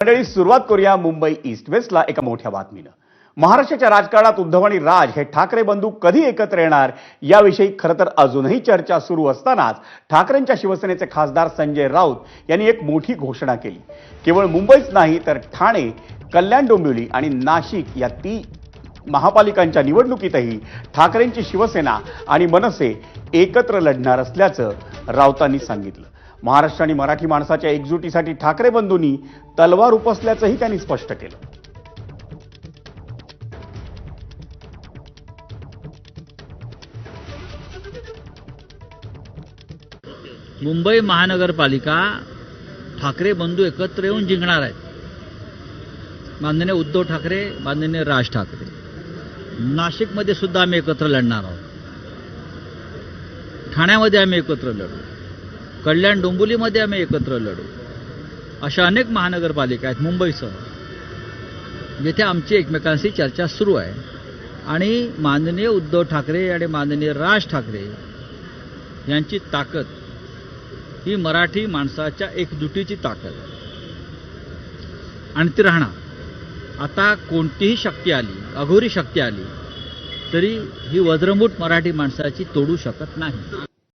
मंडळी, सुरुवात करूया मुंबई ईस्ट वेस्टला एका मोठ्या बातमीनं। महाराष्ट्राच्या राजकारणात उद्धव आणि राज हे ठाकरे बंधू कधी एकत्र येणार याविषयी खरं तर अजूनही चर्चा सुरू असतानाच ठाकरेंच्या शिवसेनेचे खासदार संजय राऊत यांनी एक मोठी घोषणा केली। केवळ मुंबईच नाही तर ठाणे, कल्याण, डोंबिवली आणि नाशिक या 3 महापालिकांच्या निवडणुकीतही ठाकरेंची शिवसेना आणि मनसे एकत्र लढणार असल्याचं राऊतांनी सांगितलं। महाराष्ट्र आणि मराठी माणसाच्या एकजुटीसाठी ठाकरे बंधूंनी तलवार उपसल्याचंही त्यांनी स्पष्ट केलं। मुंबई महानगरपालिका ठाकरे बंधू एकत्र येऊन जिंकणार आहेत। माननीय उद्धव ठाकरे, माननीय राज ठाकरे। नाशिकमध्ये सुद्धा आम्ही एकत्र लढणार आहोत। ठाण्यामध्ये आम्ही एकत्र लढू, कल्याण डोंबिवलीमध्ये आम्ही एकत्र लढू। अशा अनेक महानगरपालिका आहेत मुंबईसह, जिथे आमची एकमेकांशी चर्चा सुरू आहे आणि माननीय उद्धव ठाकरे आणि माननीय राज ठाकरे यांची ताकद ही मराठी माणसाच्या एकजुटीची ताकद आहे आणि ती राहणार। आता कोणतीही शक्ती आली, अघोरी शक्ती आली तरी ही वज्रमूठ मराठी माणसाची तोडू शकत नाही।